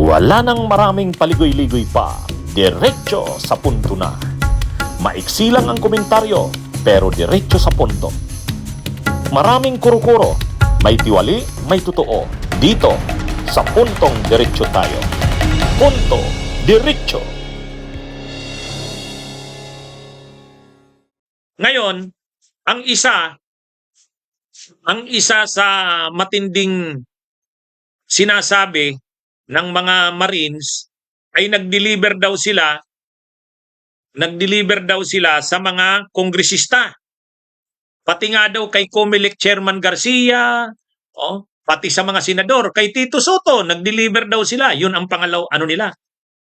Wala nang maraming paligoy-ligoy pa, diretso sa punto na. Maiksi lang ang komentaryo, pero diretso sa punto. Maraming kuro-kuro, may tiwali, may totoo. Dito, sa puntong diretso tayo. Punto, diretso. Ngayon, ang isa sa matinding sinasabi ng mga Marines ay nag-deliver daw sila sa mga kongresista. Pati nga daw kay COMELEC Chairman Garcia, pati sa mga senador, kay Tito Soto, nag-deliver daw sila. Yun ang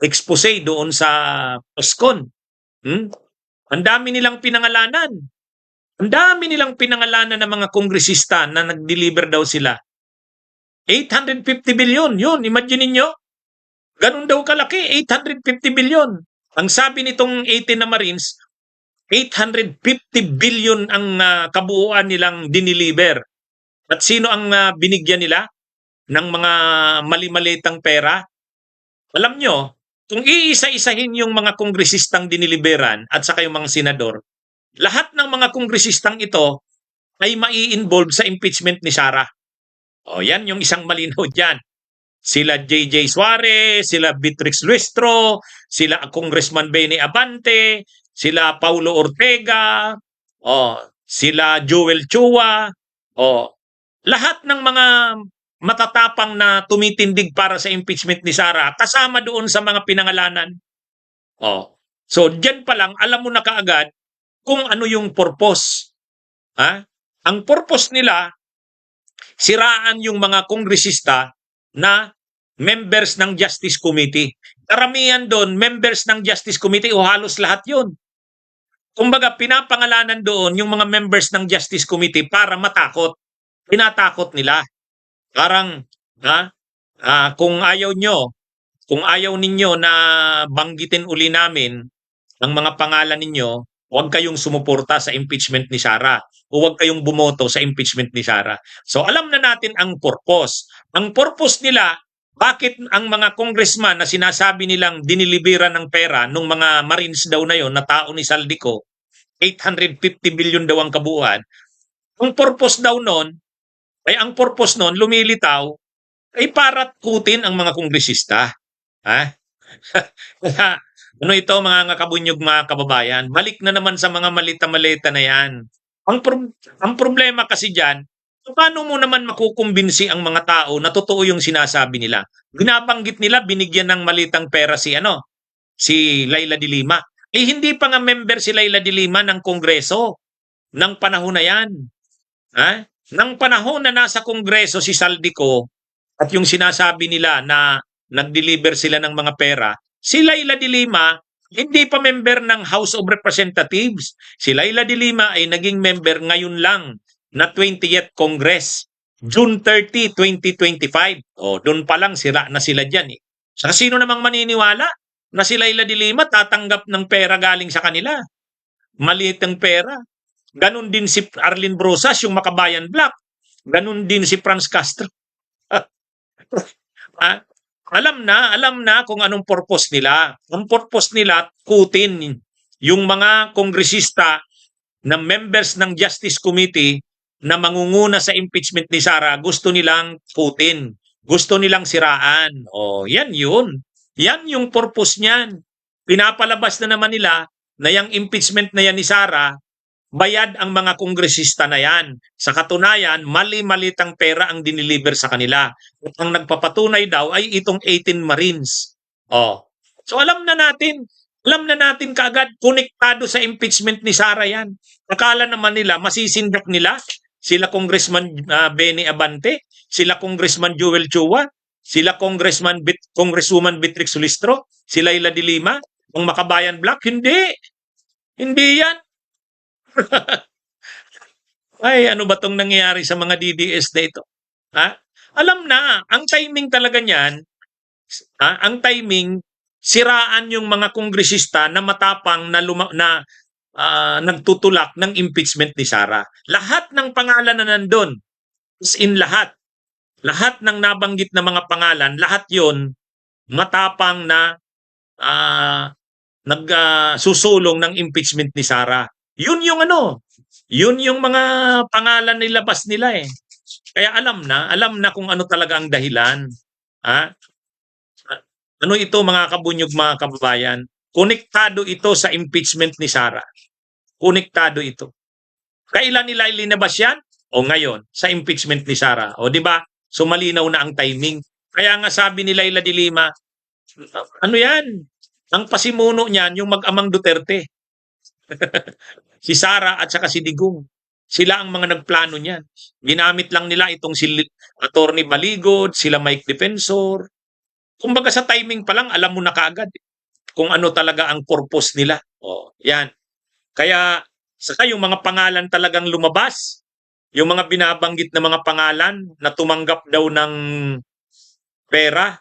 expose doon sa POSCON. Ang dami nilang pinangalanan. Ang dami nilang pinangalanan ng mga kongresista na nag-deliver daw sila. 850 billion, yun, imagine niyo. Ganun daw kalaki, 850 billion. Ang sabi nitong 18 na Marines, 850 billion ang kabuuan nilang diniliver. At sino ang binigyan nila ng mga mali-malitang pera? Alam nyo, kung iisa-isahin yung mga kongresistang diniliberan at saka yung mga senador, lahat ng mga kongresistang ito ay mai-involve sa impeachment ni Sara. Yan yung isang malinaw dyan. Sila J.J. Suarez, sila Beatrix Luestro, sila Congressman Benny Abante, sila Paulo Ortega, sila Joel Chua, lahat ng mga matatapang na tumitindig para sa impeachment ni Sara, kasama doon sa mga pinangalanan. So, dyan pa lang, alam mo na kaagad kung ano yung purpose. Ang purpose nila, siraan yung mga kongresista na members ng Justice Committee. Karamihan doon, members ng Justice Committee o halos lahat yun. Kumbaga, pinapangalanan doon yung mga members ng Justice Committee para matakot. Pinatakot nila. Parang, kung ayaw ninyo na banggitin uli namin ang mga pangalan ninyo, huwag kayong sumuporta sa impeachment ni Sara o huwag kayong bumoto sa impeachment ni Sara. So alam na natin ang purpose. Ang purpose nila, bakit ang mga congressman na sinasabi nilang diniliberan ng pera nung mga Marines daw na yon na tao ni Saldico, 850 billion daw ang kabuuan. Ang purpose nun, lumilitaw, ay para kutin ang mga kongresista. Ano ito mga kabunyog mga kababayan? Balik na naman sa mga malita-malita na yan. Ang problema kasi dyan, paano mo naman makukumbinsi ang mga tao na totoo yung sinasabi nila? Binabanggit nila, binigyan ng malitang pera si Leila de Lima. Hindi pa nga member si Leila de Lima ng Kongreso ng panahon na yan. Nang panahon na nasa Kongreso si Saldico at yung sinasabi nila na nag-deliver sila ng mga pera, si Leila de Lima hindi pa member ng House of Representatives. Si Leila de Lima ay naging member ngayon lang na 20th Congress, June 30, 2025. Doon pa lang sira na sila dyan. Sa sino namang maniniwala na si Leila de Lima tatanggap ng pera galing sa kanila? Maliit ang pera. Ganon din si Arlene Brosas, yung Makabayan Black. Ganon din si Franz Castro. Alam na kung anong purpose nila. Ang purpose nila, kutin yung mga kongresista na members ng Justice Committee na mangunguna sa impeachment ni Sara. Gusto nilang kutin. Gusto nilang siraan. Yan yun. Yan yung purpose niyan. Pinapalabas na naman nila na yung impeachment na yan ni Sara, bayad ang mga kongresista na yan. Sa katunayan, mali-malitang pera ang diniliver sa kanila. At ang nagpapatunay daw ay itong 18 Marines. So alam na natin kaagad, konektado sa impeachment ni Sara yan. Akala naman nila, masisindak nila sila Congressman Benny Abante, sila Congressman Joel Chua, sila Congresswoman Beatrix Luestro, sila Leila de Lima, ang Makabayan Black. Hindi yan. Ay, ano ba tong nangyayari sa mga DDS na ito? Alam na, ang timing talaga niyan, ang timing, siraan yung mga kongresista na matapang na nagtutulak ng impeachment ni Sara. Lahat ng pangalan na nandun, is in lahat ng nabanggit na mga pangalan, lahat yon matapang na nagsusulong ng impeachment ni Sara. Yun yung yun yung mga pangalan nilabas nila eh. Kaya alam na kung ano talaga ang dahilan. Ha? Ano ito mga kabunyog, mga kababayan? Konektado ito sa impeachment ni Sara. Konektado ito. Kailan nila ilinabas yan? O ngayon, sa impeachment ni Sara. O di ba? So malinaw na ang timing. Kaya nga sabi ni Laila de Lima, ano yan? Ang pasimuno niyan, yung mag-amang Duterte. Si Sara at saka si Digong. Sila ang mga nagplano niyan. Ginamit lang nila itong si Attorney Maligod, sila Mike Defensor. Kumbaga sa timing pa lang, alam mo na kaagad kung ano talaga ang purpose nila. O, yan. Kaya, saka yung mga pangalan talagang lumabas, yung mga binabanggit na mga pangalan na tumanggap daw ng pera,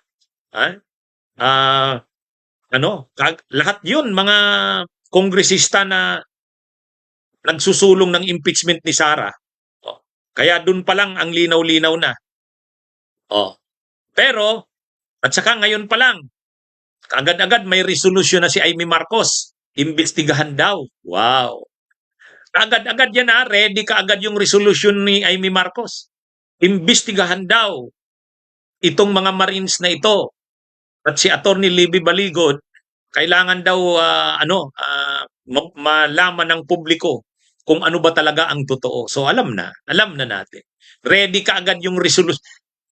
lahat yun, mga kongresista na nagsusulong ng impeachment ni Sara. O, kaya dun pa lang ang linaw-linaw na. O, pero, at saka ngayon pa lang, agad-agad may resolution na si Amy Marcos. Imbestigahan daw. Wow. Agad-agad yan ready ka agad yung resolution ni Amy Marcos. Imbestigahan daw itong mga Marines na ito. At si Attorney Libby Baligod, kailangan daw malaman ng publiko kung ano ba talaga ang totoo. So alam na natin. Ready ka agad yung resolution.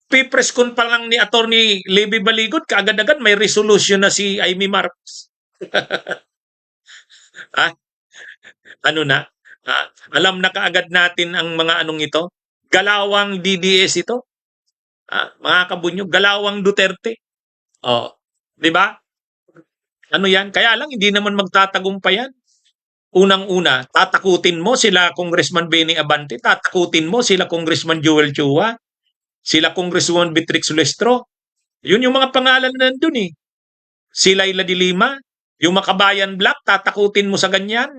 Pipress con pa lang ni Attorney Libby Baligod, kaagad-agad may resolution na si Amy Marcos. Alam na kaagad natin ang mga ito. Galawang DDS ito. Mga kabunyog, galawang Duterte. Di ba? Ano yan? Kaya lang, hindi naman magtatagumpay yan. Unang-una, tatakutin mo sila Congressman Benny Abante, tatakutin mo sila Congressman Joel Chua, sila Congresswoman Beatrix Lestro. Yun yung mga pangalan na nandun eh. Si Laila de Lima, yung Makabayan Black, tatakutin mo sa ganyan.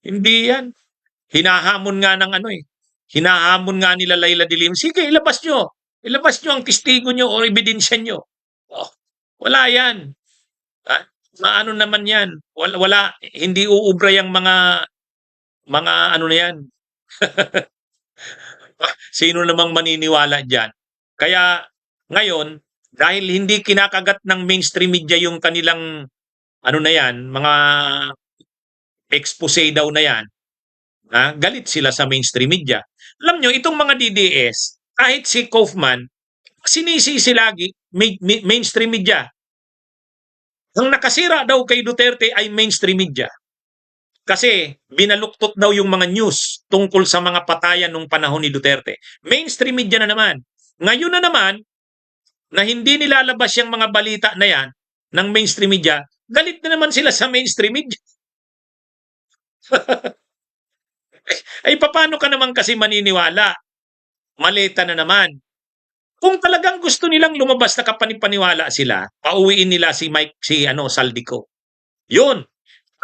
Hindi yan. Hinahamon nga ng hinahamon nga nila Laila de Lima. Sige, ilabas nyo. Ilabas nyo ang testigo nyo o ebidensya nyo. Wala yan. Maano naman yan. Wala, hindi uubra yung mga na yan. Sino namang maniniwala dyan? Kaya ngayon, dahil hindi kinakagat ng mainstream media yung kanilang mga expose daw na yan, galit sila sa mainstream media. Alam nyo, itong mga DDS, kahit si Kaufman, sinisisi lagi mainstream media. Ang nakasira daw kay Duterte ay mainstream media. Kasi binaluktot daw yung mga news tungkol sa mga patayan nung panahon ni Duterte. Mainstream media na naman. Ngayon na naman, na hindi nilalabas yung mga balita na yan ng mainstream media, galit na naman sila sa mainstream media. Ay, paano ka naman kasi maniniwala? Maleta na naman. Kung talagang gusto nilang lumabas na kapanipaniwala sila, pauwiin nila si Saldico. Yun.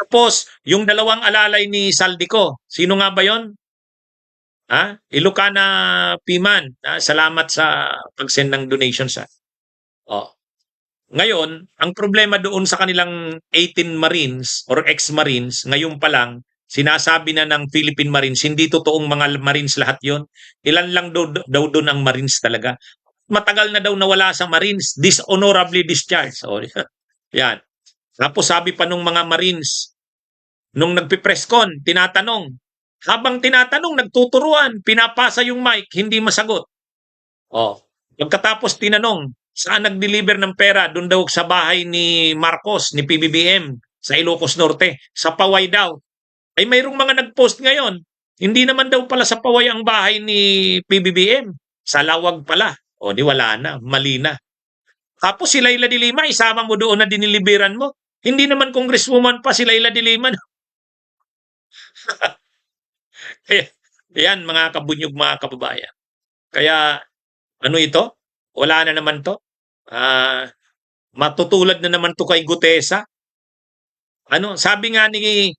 Tapos, yung dalawang alalay ni Saldico, sino nga ba yon? Ilocana Piman. Salamat sa pag-send ng donations. Ngayon, ang problema doon sa kanilang 18 Marines or ex-Marines, ngayon pa lang, sinasabi na ng Philippine Marines, hindi totoong mga Marines lahat yon. Ilan lang daw doon ang Marines talaga. Matagal na daw nawala sa Marines, dishonorably discharged. Yan. Tapos sabi pa nung mga Marines, nung nagpipresscon, tinatanong. Habang tinatanong, nagtuturuan, pinapasa yung mic, hindi masagot. Pagkatapos tinanong, saan nag-deliver ng pera? Doon daw sa bahay ni Marcos, ni PBBM, sa Ilocos Norte. Sa Paway daw. Ay mayroong mga nag-post ngayon. Hindi naman daw pala sa Paway ang bahay ni PBBM. Sa Lawag pala. Di wala na, mali na. Tapos si Laila de Lima, isama mo doon na diniliberan mo. Hindi naman congresswoman pa si Laila de Lima. Yan mga kabunyog, mga kababayan. Kaya ito? Wala na naman to. Matutulad na naman to kay Gutesa. Sabi nga ni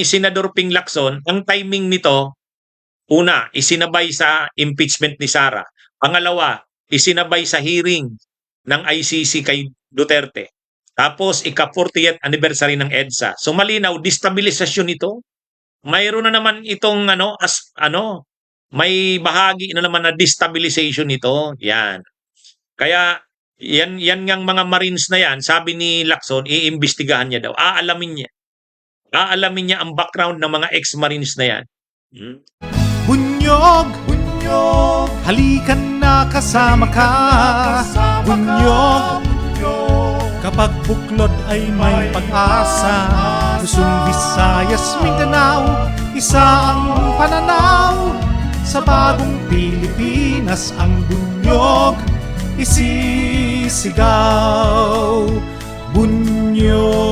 Senador Ping Lacson, ang timing nito, una, isinabay sa impeachment ni Sara. Pangalawa, isinabay sa hearing ng ICC kay Duterte. Tapos ika-40th anniversary ng EDSA. So malinaw, destabilisasyon ito. Mayroon na naman itong may bahagi na naman na destabilization ito. Yan. Kaya yan ngang mga Marines na yan, sabi ni Lacson, iimbestigahan niya daw. Aalamin niya. Aalamin niya ang background ng mga ex-Marines na yan. Bunyog, bunyog, halikan na kasama ka. Bunyog, kapag buklod ay may pag-asa. Luzon, Visayas, Mindanao, isa ang pananaw. Sa bagong Pilipinas ang bunyog isisigaw. Bunyog.